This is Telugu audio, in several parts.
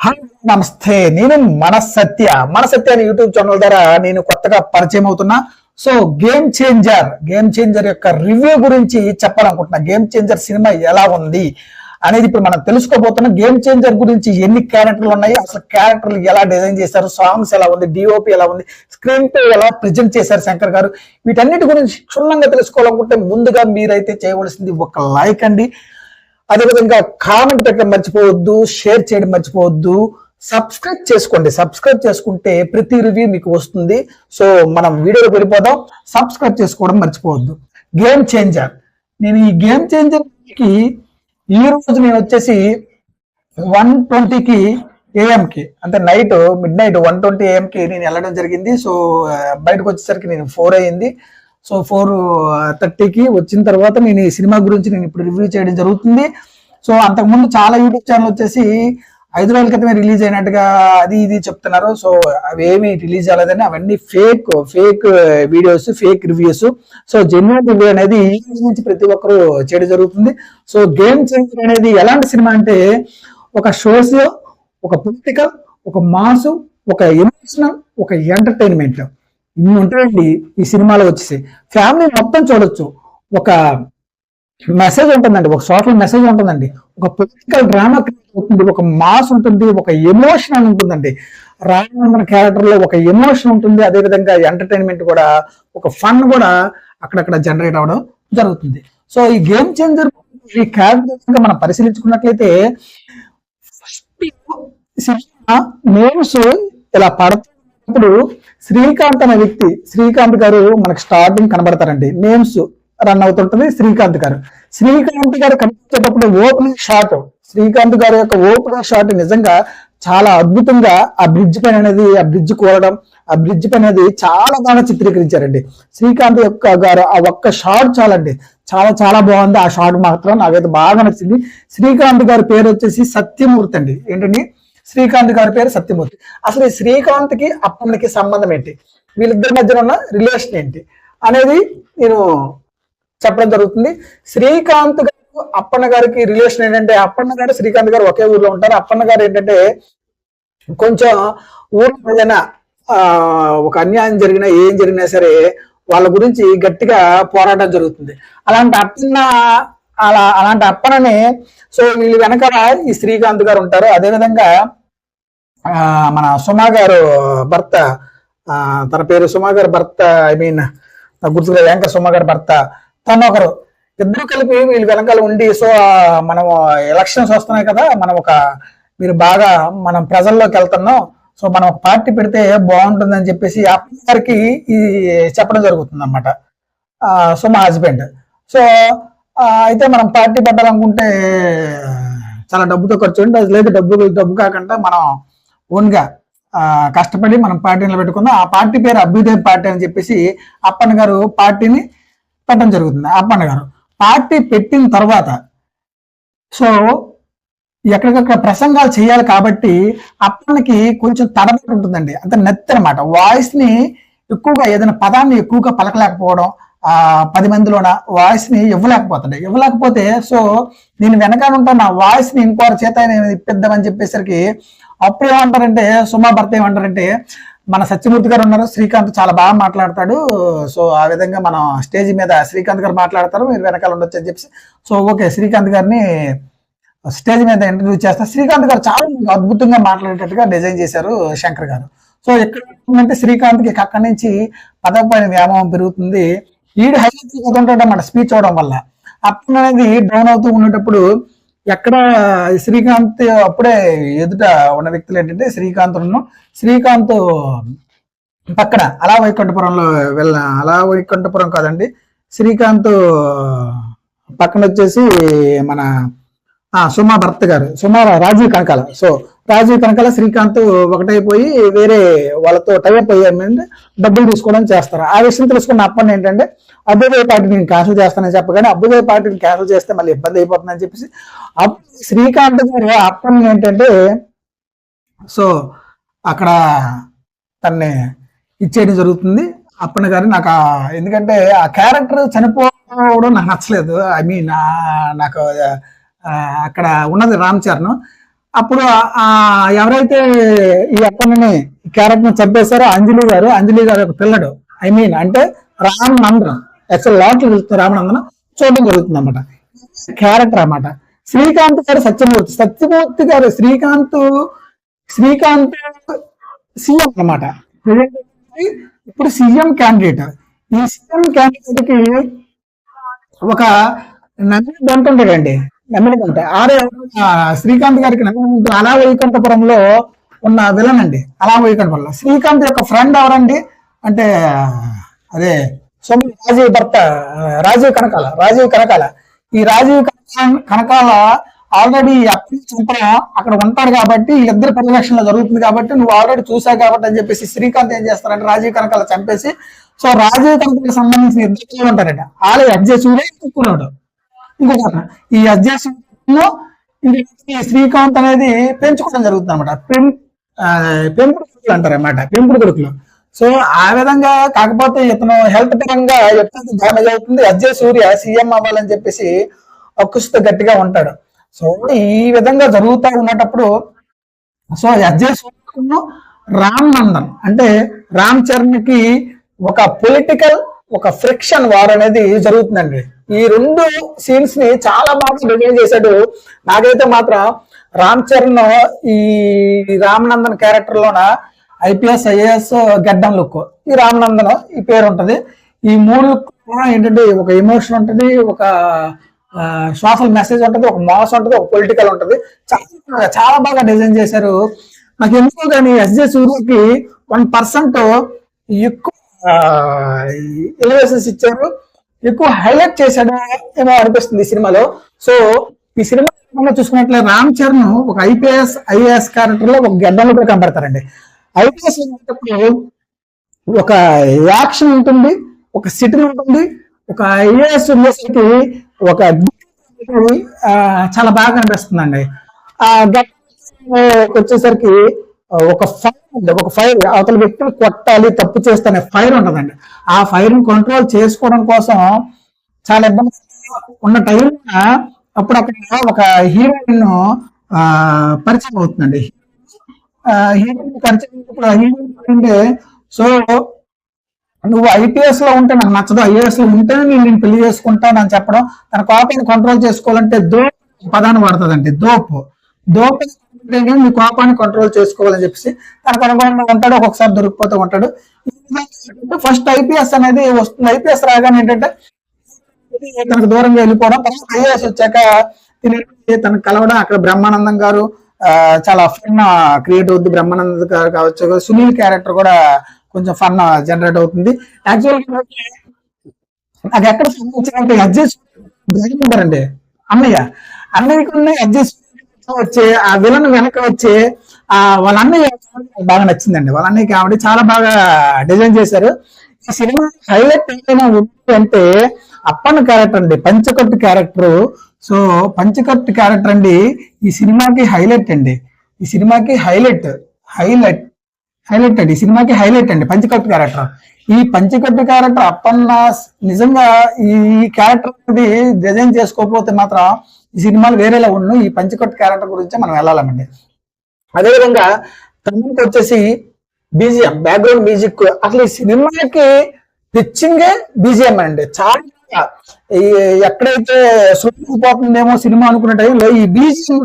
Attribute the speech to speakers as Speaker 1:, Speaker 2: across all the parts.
Speaker 1: హాయ్ నమస్తే. నేను మన సత్య అనే యూట్యూబ్ ఛానల్ ద్వారా నేను కొత్తగా పరిచయం అవుతున్నా. సో గేమ్ చేంజర్ యొక్క రివ్యూ గురించి చెప్పాలనుకుంటున్నా. గేమ్ చేంజర్ సినిమా ఎలా ఉంది అనేది ఇప్పుడు మనం తెలుసుకోబోతున్నాం. గేమ్ చేంజర్ గురించి ఎన్ని క్యారెక్టర్లు ఉన్నాయి, అసలు క్యారెక్టర్లు ఎలా డిజైన్ చేశారు, సాంగ్స్ ఎలా ఉంది, డిఓపి ఎలా ఉంది, స్క్రీన్ ప్లే ఎలా ప్రెజెంట్ చేశారు శంకర్ గారు, వీటన్నిటి గురించి క్షుణ్ణంగా తెలుసుకోవాలనుకుంటే ముందుగా మీరైతే చేయవలసింది ఒక లైక్ అండి. అదేవిధంగా కామెంట్ పెట్టడం మర్చిపోవద్దు, షేర్ చేయడం మర్చిపోవద్దు, సబ్స్క్రైబ్ చేసుకోండి. సబ్స్క్రైబ్ చేసుకుంటే ప్రతి రివ్యూ మీకు వస్తుంది. సో మనం వీడియోలో వెళ్ళిపోదాం. సబ్స్క్రైబ్ చేసుకోవడం మర్చిపోవద్దు. గేమ్ చేంజర్, నేను ఈ గేమ్ చేంజర్ కి ఈ రోజు నేను వచ్చేసి 1:20 AM అంటే మిడ్ నైట్ 1:20 AM నేను వెళ్ళడం జరిగింది. సో బయటకు వచ్చేసరికి నేను 4 అయింది. సో 4:30 వచ్చిన తర్వాత నేను ఈ సినిమా గురించి నేను ఇప్పుడు రివ్యూ చేయడం జరుగుతుంది. సో అంతకుముందు చాలా యూట్యూబ్ ఛానల్ వచ్చేసి 5 రోజుల క్రితమే రిలీజ్ అయినట్టుగా అది ఇది చెప్తున్నారు. సో అవి ఏమి రిలీజ్ అవ్వలేదని, అవన్నీ fake videos, fake reviews. So genuine review అనేది ఈ రోజు నుంచి ప్రతి ఒక్కరు చేయడం జరుగుతుంది. సో గేమ్ చేంజర్ అనేది ఎలాంటి సినిమా అంటే ఒక సోషల్, ఒక పొలిటికల్, ఒక మాస్, ఒక ఎమోషనల్, ఒక ఎంటర్టైన్మెంట్, ఇన్ని ఉంటాయండి ఈ సినిమాలో వచ్చేసి. ఫ్యామిలీ మొత్తం చూడొచ్చు. ఒక మెసేజ్ ఉంటుందండి, ఒక సోషల్ మెసేజ్ ఉంటుందండి, ఒక పొలిటికల్ డ్రామా క్రియేట్ అవుతుంది, ఒక మాస్ ఉంటుంది, ఒక ఎమోషనల్ ఉంటుందండి. రామచంద్ర క్యారెక్టర్ లో ఒక ఎమోషన్ ఉంటుంది, అదేవిధంగా ఎంటర్టైన్మెంట్ కూడా, ఒక ఫన్ కూడా అక్కడక్కడ జనరేట్ అవ్వడం జరుగుతుంది. సో ఈ గేమ్ చేంజర్ ఈ క్యారెక్టర్ మనం పరిశీలించుకున్నట్లయితే సినిమా నేమ్స్ ఇలా పడుతున్నప్పుడు శ్రీకాంత్ అనే వ్యక్తి, శ్రీకాంత్ గారు మనకు స్టార్టింగ్ కనబడతారండి. నేమ్స్ రన్ అవుతుంటది. శ్రీకాంత్ గారు కనిపించేటప్పుడు ఓపెనింగ్ షాట్, శ్రీకాంత్ గారి యొక్క ఓపెనింగ్ షాట్ నిజంగా చాలా అద్భుతంగా ఆ బ్రిడ్జ్ పైన అనేది, ఆ బ్రిడ్జ్ కూరడం, ఆ బ్రిడ్జ్ పైన అనేది చాలా బాగా చిత్రీకరించారండి శ్రీకాంత్ గారు. ఆ ఒక్క షాట్ చాలండి, చాలా చాలా బాగుంది. ఆ షాట్ మాత్రం నాకైతే బాగా నచ్చింది. శ్రీకాంత్ గారి పేరు వచ్చేసి సత్యమూర్తి అండి. ఏంటండి, శ్రీకాంత్ గారి పేరు సత్యమూర్తి. అసలు ఈ శ్రీకాంత్ కి అప్పన్నకి సంబంధం ఏంటి, వీళ్ళిద్దరి మధ్యన ఉన్న రిలేషన్ ఏంటి అనేది నేను చెప్పడం జరుగుతుంది. శ్రీకాంత్ గారు అప్పన్న గారికి రిలేషన్ ఏంటంటే, అప్పన్న గారు శ్రీకాంత్ గారు ఒకే ఊర్లో ఉంటారు. అప్పన్న గారు ఏంటంటే కొంచెం ఊర్లో ఏదైనా ఒక అన్యాయం జరిగినా, ఏం జరిగినా సరే వాళ్ళ గురించి గట్టిగా పోరాటం జరుగుతుంది. అలాంటి అప్పనని, సో వీళ్ళు వెనకాల ఈ శ్రీకాంత్ గారు ఉంటారు. అదేవిధంగా మన సుమా గారు భర్త, తన పేరు సుమా గారి భర్త, నాకు గుర్తుగా యాంకర్ సుమా గారి భర్త, తను ఒకరు, ఇద్దరు కలిపి వీళ్ళు వెనకాల ఉండి, సో మనం ఎలక్షన్స్ వస్తున్నాయి కదా, మీరు బాగా మనం ప్రజల్లోకి వెళ్తున్నాం, సో మనం ఒక పార్టీ పెడితే బాగుంటుందని చెప్పేసి అప్పన్న గారికి ఈ చెప్పడం జరుగుతుంది అనమాట. సో మా హస్బెండ్, సో అయితే మనం పార్టీ పెట్టాలనుకుంటే చాలా డబ్బుతో ఖర్చు ఉంటుంది, అది లేదు డబ్బు కాకుండా మనం ఓన్గా కష్టపడి మనం పార్టీని పెట్టుకుందాం. ఆ పార్టీ పేరు అభ్యుదయ పార్టీ అని చెప్పేసి అప్పన్న గారు పార్టీని పెట్టడం జరుగుతుంది. అప్పన్న గారు పార్టీ పెట్టిన తర్వాత సో ఎక్కడికక్కడ ప్రసంగాలు చేయాలి కాబట్టి అప్పన్నకి కొంచెం తడబడి ఉంటుందండి, అంత నెత్తి అనమాట. వాయిస్ ని ఎక్కువగా, ఏదైనా పదాన్ని ఎక్కువగా పలకలేకపోవడం, 10 మందిలోన వాయిస్ ని ఇవ్వలేకపోతే సో నేను వెనకాల ఉంటాను, నా వాయిస్ ని ఇంకోరి చేత ఇప్పిద్దామని చెప్పేసరికి అప్పుడు ఏమంటారంటే, సుమా భర్త ఏమంటారంటే, మన సత్యమూర్తి గారు ఉన్నారు, శ్రీకాంత్ చాలా బాగా మాట్లాడతాడు, సో ఆ విధంగా మనం స్టేజ్ మీద శ్రీకాంత్ గారు మాట్లాడతారు, మీరు వెనకాల ఉండొచ్చు అని చెప్పేసి, సో ఓకే శ్రీకాంత్ గారిని స్టేజ్ మీద ఇంటర్వ్యూ చేస్తారు. శ్రీకాంత్ గారు చాలా అద్భుతంగా మాట్లాడేటట్టుగా డిజైన్ చేశారు శంకర్ గారు. సో ఎక్కడ శ్రీకాంత్కి అక్కడి నుంచి పదవిపైన వ్యామోహం పెరుగుతుంది. ఈడు హైలైట్ ఉంటాడు అన్నమాట స్పీచ్ అవడం వల్ల. అప్పుడు అనేది డౌన్ అవుతూ ఉండేటప్పుడు ఎక్కడ శ్రీకాంత్ అప్పుడే ఎదుట ఉన్న వ్యక్తులు ఏంటంటే శ్రీకాంత్ పక్కన అలా వైకుంఠపురం కాదండి, శ్రీకాంత్ పక్కన వచ్చేసి మన సుమా భర్త గారు, రాజీవ్ కనకాల. సో రాజీవ్ కనకాల శ్రీకాంత్ ఒకటైపోయి వేరే వాళ్ళతో టైప్ అయ్యామంటే డబ్బులు తీసుకోవడం చేస్తారు. ఆ విషయం తెలుసుకున్న అప్పని ఏంటంటే, అభ్యుదయ పార్టీని నేను క్యాన్సిల్ చేస్తానని చెప్పగానే, అభ్యుదయ పార్టీని క్యాన్సిల్ చేస్తే మళ్ళీ ఇబ్బంది అయిపోతుందని చెప్పేసి శ్రీకాంత్ గారు అప్పని ఏంటంటే, సో అక్కడ తన్ని ఇచ్చేయడం జరుగుతుంది అప్పన్న గారు. నాకు ఎందుకంటే ఆ క్యారెక్టర్ చనిపోవడం నాకు నచ్చలేదు. నాకు అక్కడ ఉన్నది రామ్ చరణ్, అప్పుడు ఎవరైతే ఈ అప్పని క్యారెక్టర్ చంపేశారో అంజలి గారు ఒక పిల్లడు, ఐ మీన్ అంటే రామనందన్, యాక్చువల్ లాట్లు వెళ్తుంది రామనందన్ చూడడం జరుగుతుంది అనమాట. క్యారెక్టర్ అన్నమాట. శ్రీకాంత్ గారు సత్యమూర్తి గారు శ్రీకాంత్ సీఎం అనమాట. ఇప్పుడు సీఎం క్యాండిడేట్. ఈ సీఎం క్యాండిడేట్ కి ఒక నమ్మిన గంట ఉంటాడండి, నమ్మిన గంట శ్రీకాంత్ గారికి నమ్మిన అలా వైకుంఠపురంలో ఉన్న విలన్ అండి. అలా వైకుంఠపురంలో శ్రీకాంత్ యొక్క ఫ్రెండ్ ఎవరండి అంటే అదే రాజీవ్ భర్త రాజీవ్ కనకాల. ఈ రాజీవ్ కనకాల ఆల్రెడీ చంపడం అక్కడ ఉంటాడు కాబట్టి వీళ్ళిద్దరు పరిరక్షణలో జరుగుతుంది కాబట్టి నువ్వు ఆల్రెడీ చూసావు కాబట్టి అని చెప్పేసి శ్రీకాంత్ ఏం చేస్తారంటే రాజీవ్ కనకాల చంపేసి, సో రాజీవ్ కనకాలకు సంబంధించిన ఇద్దరు ఉంటారంట. ఆలే అజయ్ సూర్య ఇంకొకడు. ఇంకొక ఈ అజయ్ సూర్యను శ్రీకాంత్ అనేది పెంచుకోవడం జరుగుతుంది అనమాట. పెంపుడు కొడుకులు అంటారన్నమాట, పెంపుడు కొడుకులు. సో ఆ విధంగా కాకపోతే ఇతను హెల్త్ పరంగా ఎప్పుడు డ్యామేజ్ అవుతుంది. అజయ్ సూర్య సీఎం అవ్వాలని చెప్పేసి ఒక్కస్తో గట్టిగా ఉంటాడు. సో ఈ విధంగా జరుగుతూ ఉన్నప్పుడు సో అజయ్ సూర్యను రామ్ నందన్ అంటే రామ్ చరణ్ కి ఒక పొలిటికల్ ఒక ఫ్రిక్షన్ వార్ అనేది జరుగుతుందండి. ఈ రెండు సీన్స్ ని చాలా బాగా డిజైన్ చేశాడు. నాకైతే మాత్రం రామ్ చరణ్ ఈ రామనందన్ క్యారెక్టర్ లోన ఐపీఎస్ ఐఏఎస్ గడ్డం లుక్, ఈ రామనందన్ ఈ పేరు ఉంటది. ఈ మూడు ఏంటంటే ఒక ఎమోషన్ ఉంటుంది, ఒక సోషల్ మెసేజ్ ఉంటుంది, ఒక మాస్ ఉంటుంది, ఒక పొలిటికల్ ఉంటుంది. చాలా చాలా బాగా డిజైన్ చేశారు. నాకు ఎందుకో కానీ ఎస్జే సూర్యకి 1% ఎక్కువ ఎలివేషన్స్ ఇచ్చారు, ఎక్కువ హైలైట్ చేశాడు ఏమో అనిపిస్తుంది ఈ సినిమాలో. సో ఈ సినిమా చూసుకున్నట్లే రామ్ చరణ్ ఒక ఐపీఎస్ ఐఏఎస్ క్యారెక్టర్ లో ఒక గడ్డలు కూడా కనబడతారండి. ఐపీఎస్ ఒక యాక్షన్ ఉంటుంది, ఒక సిటీ ఉంటుంది, ఒక ఐఏఎస్ ఉండేసరికి ఒక చాలా బాగా కనిపిస్తుందండి. ఆ గడ్డ వచ్చేసరికి ఒక ఫైర్ అవతల వ్యక్తులు కొట్టాలి, తప్పు చేస్తేనే ఫైర్ ఉంటుందండి. ఆ ఫైర్ ని కంట్రోల్ చేసుకోవడం కోసం చాలా ఇబ్బంది ఉన్న టైం అప్పుడు అక్కడ ఒక హీరోయిన్ పరిచయం అవుతుందండి. హీరోయిన్ పరిచయం సో నువ్వు ఐపీఎస్ లో ఉంటే నాకు నచ్చదు, ఐఏఎస్ లో ఉంటేనే నేను పెళ్లి చేసుకుంటాను అని చెప్పడం, తన కోపాన్ని కంట్రోల్ చేసుకోవాలంటే దోప్ పదాన్ని వాడుతుందండి. దోప్ మీ కోపాన్ని కంట్రోల్ చేసుకోవాలని చెప్పేసి తనకు అనుగుణంగా ఉంటాడు, ఒక్కొక్కసారి దొరికిపోతూ ఉంటాడు. ఫస్ట్ ఐపీఎస్ అనేది వస్తుంది. ఐపీఎస్ రాగానే ఏంటంటే తనకు దూరంగా వెళ్ళిపోవడం, తర్వాత ఐఏఎస్ వచ్చాక తనకు కలవడం. అక్కడ బ్రహ్మానందం గారు చాలా ఫన్ క్రియేట్ అవుతుంది. బ్రహ్మానందం గారు కావచ్చు, సునీల్ క్యారెక్టర్ కూడా కొంచెం ఫన్ జనరేట్ అవుతుంది. యాక్చువల్ నాకు ఎక్కడ సంబంధించినంటే అడ్జస్ట్ ఉంటారండి అన్నయ్యకున్న అడ్జస్ట్ వచ్చే ఆ విలన్ వెనక వచ్చే వాళ్ళ అన్నయ్య బాగా నచ్చిందండి. వాళ్ళ అన్నయ్య కాబట్టి చాలా బాగా డిజైన్ చేశారు. ఈ సినిమా హైలైట్ ఏమైనా ఉంది అంటే అప్పన్న క్యారెక్టర్ అండి, పంచకట్టు క్యారెక్టర్. సో పంచకట్టు క్యారెక్టర్ అండి ఈ సినిమాకి హైలైట్ అండి. ఈ సినిమాకి హైలైట్ అండి. ఈ సినిమాకి హైలైట్ అండి పంచకట్టు క్యారెక్టర్. ఈ పంచకట్టు క్యారెక్టర్ అప్పన్న నిజంగా ఈ క్యారెక్టర్ డిజైన్ చేసుకోకపోతే మాత్రం ఈ సినిమాలు వేరేలా ఉండు. ఈ పంచకట్టు క్యారెక్టర్ గురించి మనం వెళ్ళాలండి. అదేవిధంగా తమిళకి వచ్చేసి బీజిఎం, బ్యాక్గ్రౌండ్ మ్యూజిక్, అసలు ఈ సినిమాకి పిచ్చింగే బీజిఎం అండి. చాలా ఎక్కడైతే పోతుందేమో సినిమా అనుకునే టైంలో ఈ బీజిఎం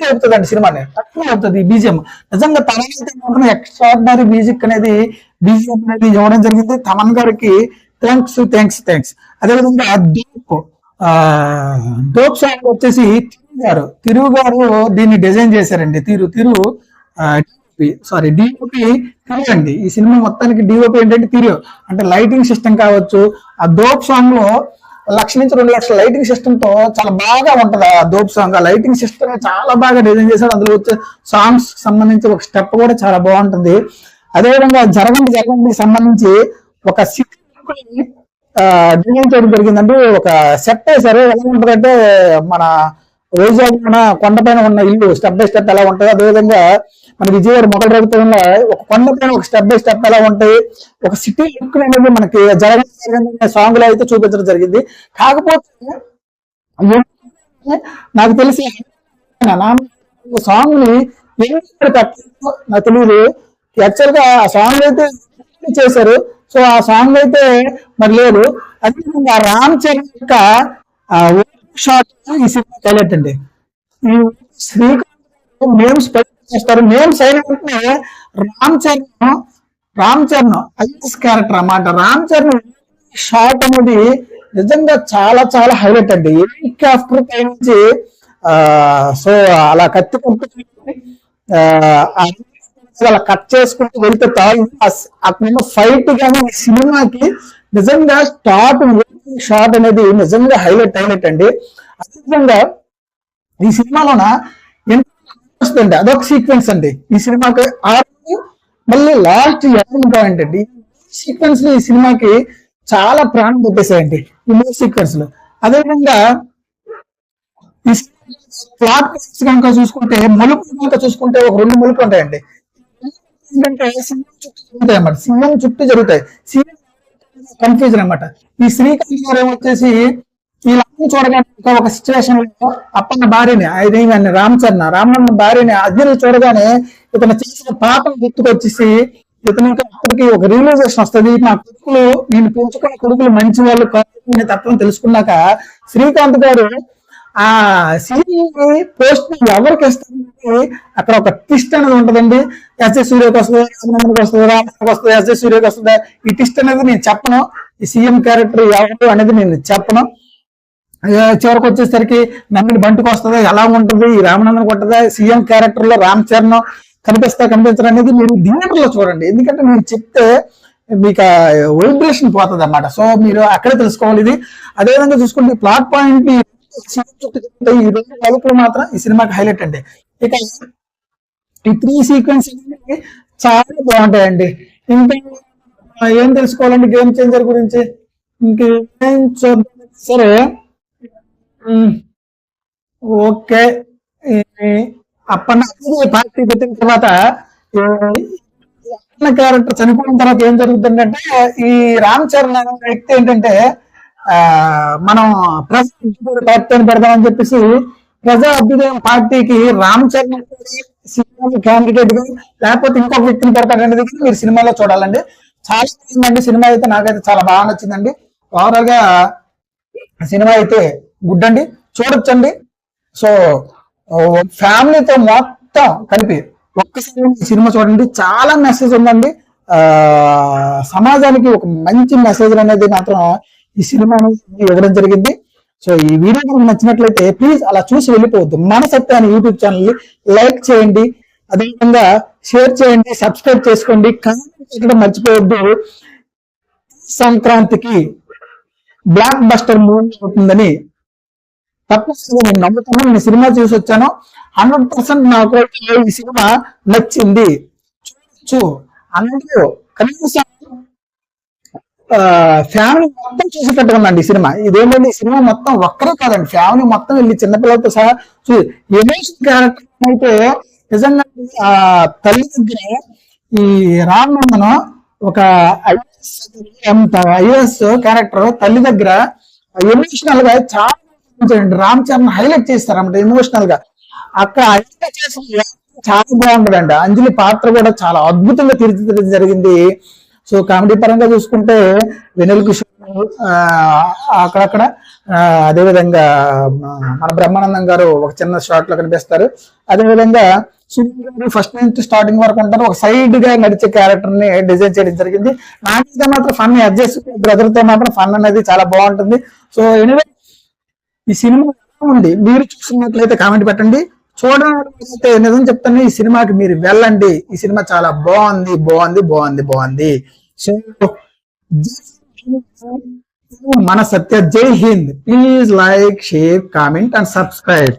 Speaker 1: అవుతుందండి, సినిమాని తక్కువ అవుతుంది. ఈ బీజిఎం నిజంగా తమన్ మాత్రం ఎక్స్ట్రాడినరీ మ్యూజిక్ అనేది బీజిఎం అనేది ఇవ్వడం జరిగింది. తమన్ గారికి థ్యాంక్స్. అదేవిధంగా డోప్ సాంగ్ వచ్చేసి తిరుగు గారు దీన్ని డిజైన్ చేశారండి. డిఓపి అండి. ఈ సినిమా మొత్తానికి డిఓపి ఏంటంటే అంటే లైటింగ్ సిస్టమ్ కావచ్చు. ఆ డోప్ సాంగ్ లో 1,00,000 నుంచి 2,00,000 లైటింగ్ సిస్టమ్ తో చాలా బాగా ఉంటది ఆ డోప్ సాంగ్. ఆ లైటింగ్ సిస్టమ్ చాలా బాగా డిజైన్ చేశారు. అందులో వచ్చే సాంగ్స్ సంబంధించి ఒక స్టెప్ కూడా చాలా బాగుంటుంది. అదేవిధంగా జరగండి సంబంధించి ఒక డిజైన్ చేయడం జరిగిందండి. ఒక సెట్ వేశారు. ఎలా ఉంటుందంటే మన వైజాగ్ కొండపైన ఉన్న ఇల్లు స్టెప్ బై స్టెప్ ఎలా ఉంటుంది, అదేవిధంగా మన విజయవాడ మొదల ప్రభుత్వంలో ఒక కొండపైన ఒక స్టెప్ బై స్టెప్ ఎలా ఉంటాయి, ఒక సిటీ లుక్ అనేది మనకి జరగని సాంగ్ లో అయితే చూపించడం జరిగింది. కాకపోతే నాకు తెలిసి సాంగ్ ని నాకు తెలియదు. యాక్చువల్ గా ఆ సాంగ్ అయితే చేశారు. సో ఆ సాంగ్ అయితే మరి లేదు. అదేవిధంగా రామ్ చరణ్ యొక్క షాట్ ఈ సినిమా హైలైట్ అండి. ఈ శ్రీకాంత్ నేమ్స్ చేస్తారు. నేమ్స్ అయిన వెంటనే రామ్ చరణ్ ఐఎస్ క్యారెక్టర్ అన్నమాట. రామ్ చరణ్ షాట్ అనేది నిజంగా చాలా చాలా హైలైట్ అండి. హెలికాప్టర్ పై నుంచి సో అలా కత్తి అలా కట్ చేసుకుంటూ వెళ్తే అక్కడ ఫైట్ కానీ ఈ సినిమాకి నిజంగా షాట్ అనేది నిజంగా హైలైట్ అండి. అదేవిధంగా ఈ సినిమాలోన వస్తుంది అదొక సీక్వెన్స్ అండి ఈ సినిమాకి. మళ్ళీ లాస్ట్ ఎండింగ్ పాయింట్ అండి. ఈ సీక్వెన్స్ లో ఈ సినిమాకి చాలా ప్రాణం పెట్టేసాయండి ఈ 3 సీక్వెన్స్ లో. అదేవిధంగా ఈ ప్లాట్ కనుక చూసుకుంటే మలుపులు కనుక చూసుకుంటే ఒక 2 మలుపులు ఉంటాయండి. ఏంటంటే సింహం చుట్టూ జరుగుతాయి అన్నమాట. సింహం చుట్టూ జరుగుతాయి. సింహం కన్ఫ్యూజన్ అనమాట. ఈ శ్రీకాంత్ గారు ఏమొచ్చేసి ఈ లక్ష్మి చూడగానే ఒక సిచ్యువేషన్ లో అప్పన్న భార్యని ఆయన రామన్న భార్యని అర్జున్ చూడగానే ఇతను చేసిన పాపం గుర్తుకొచ్చేసి ఇతను ఇంకా అప్పటికి ఒక రియలైజేషన్ వస్తుంది. నా కొడుకులు నేను పెంచుకున్న కొడుకులు మంచి వాళ్ళు కాదు తత్వం తెలుసుకున్నాక శ్రీకాంత్ గారు ఆ సీరియల్ పోస్ట్ ఎవరికి ఇస్తారు అక్కడ ఒక ట్విస్ట్ అనేది ఉంటదండి. ఎస్ఎస్ సూర్యకి వస్తుంది, రామనందకి వస్తుంది, రామకి వస్తుంది, ఎస్ఎస్ సూర్యకి వస్తుంది. ఈ ట్విస్ట్ అనేది నేను చెప్పను. ఈ సీఎం క్యారెక్టర్ ఎవరు అనేది నేను చెప్పను. చివరికి వచ్చేసరికి నమ్మిని బంటికి వస్తుంది, ఎలా ఉంటుంది, ఈ రామనందనకి ఉంటుందా, సీఎం క్యారెక్టర్ లో రామ్ చరణ్ కనిపించరు అనేది మీరు థియేటర్ లో చూడండి. ఎందుకంటే నేను చెప్తే మీకు వైబ్రేషన్ పోతుంది అన్నమాట. సో మీరు అక్కడే తెలుసుకోవాలి ఇది. అదేవిధంగా చూసుకుంటే ప్లాట్ పాయింట్ ఈ 2 మలుపులు మాత్రం ఈ సినిమాకి హైలైట్ అండి. ఇక ఈ 3 సీక్వెన్స్ చాలా బాగుంటాయండి. ఇంకా ఏం తెలుసుకోవాలండి గేమ్ చేంజర్ గురించి ఇంకేం చూద్దాం. సరే ఓకే. అప్పన్న పార్టీ పెట్టిన తర్వాత క్యారెక్టర్ చనిపోయిన తర్వాత ఏం జరుగుతుందంటే ఈ రామ్ చరణ్ అనే వ్యక్తి ఏంటంటే మనం ప్రజా పార్టీని పెడదామని చెప్పేసి ప్రజా అభ్యుదయం పార్టీకి రామ్ చరణ్ క్యాండిడేట్ గా లేకపోతే ఇంకొక వ్యక్తిని పెడతాడనేది మీరు సినిమాలో చూడాలండి. చాలా బాగుందండి సినిమా అయితే. నాకైతే చాలా బాగా నచ్చిందండి. ఓవరాల్ గా సినిమా అయితే గుడ్ అండి, చూడొచ్చండి. సో ఫ్యామిలీతో మొత్తం కలిపి ఒక్కసారి సినిమా చూడండి. చాలా మెసేజ్ ఉందండి. సమాజానికి ఒక మంచి మెసేజ్ అనేది మాత్రం ఈ సినిమా ఇవ్వడం జరిగింది. సో ఈ వీడియో మీకు నచ్చినట్లయితే ప్లీజ్ అలా చూసి వెళ్ళిపోవద్దు. మన సత్య అనే యూట్యూబ్ ఛానల్ లైక్ చేయండి, అదేవిధంగా షేర్ చేయండి, సబ్స్క్రైబ్ చేసుకోండి, కామెంట్ చేయడం మర్చిపోవద్దు. సంక్రాంతికి బ్లాక్ బస్టర్ మూవీ అవుతుందని తప్పనిసరిగా నేను నమ్ముతున్నాను. నేను సినిమా చూసి వచ్చాను. 100% నాకు ఈ సినిమా నచ్చింది. చూడొచ్చు అందరూ కనీసం ఫ్యామిలీ మొత్తం చూసేటట్టుగా ఉందండి ఈ సినిమా. ఇదేంటంటే ఈ సినిమా మొత్తం ఒక్కరే కాదండి, ఫ్యామిలీ మొత్తం వెళ్ళి చిన్నపిల్లలతో సహా ఎమోషన్ క్యారెక్టర్ అయితే నిజంగా తల్లి దగ్గర ఈ రామనందన్ ఒక ఐఎస్ క్యారెక్టర్ తల్లి దగ్గర ఎమోషనల్ గా చాలా రామ్ చరణ్ హైలైట్ చేస్తారు అన్నమాట. ఎమోషనల్ గా అక్కడ చాలా బాగుంటదండి. అంజలి పాత్ర కూడా చాలా అద్భుతంగా తీర్చిదిద్దడం జరిగింది. సో కామెడీ పరంగా చూసుకుంటే వెన్నెల కిషోర్ అక్కడక్కడ, అదేవిధంగా మన బ్రహ్మానందం గారు ఒక చిన్న షాట్ లో కనిపిస్తారు. అదేవిధంగా సునీల్ గారు ఫస్ట్ నుంచి స్టార్టింగ్ వరకు ఉంటారు. ఒక సైడ్ గా నడిచే క్యారెక్టర్ ని డిజైన్ చేయడం జరిగింది. నాకైతే మాత్రం ఫన్ అడ్జస్ట్ బ్రదర్ తో మాత్రం ఫన్ అనేది చాలా బాగుంటుంది. సో ఎనివే ఈ సినిమా ఉంది, మీరు చూసినట్లయితే కామెంట్ పెట్టండి. చూడకపోతే నిజం చెప్తాను, ఈ సినిమాకి మీరు వెళ్ళండి. ఈ సినిమా చాలా బాగుంది బాగుంది బాగుంది బాగుంది. సో మన సత్య, జై Hind. Please like, share, comment and subscribe.